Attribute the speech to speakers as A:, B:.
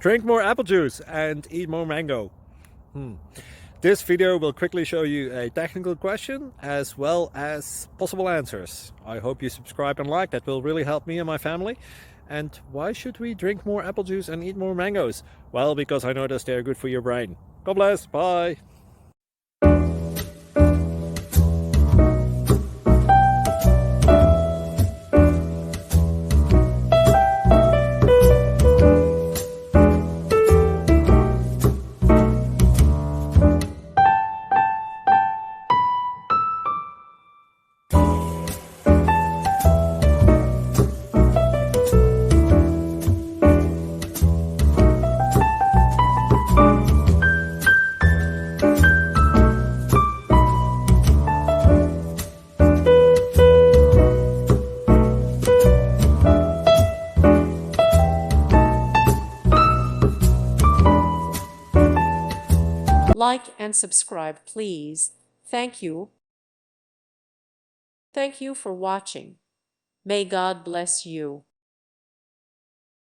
A: Drink more apple juice and eat more mango. This video will quickly show you a technical question as well as possible answers. I hope you subscribe and like, that will really help me and my family. And why should we drink more apple juice and eat more mangoes? Well, because I noticed they're good for your brain. God bless, bye!
B: Like and subscribe, please. Thank you. Thank you for watching. May God bless you.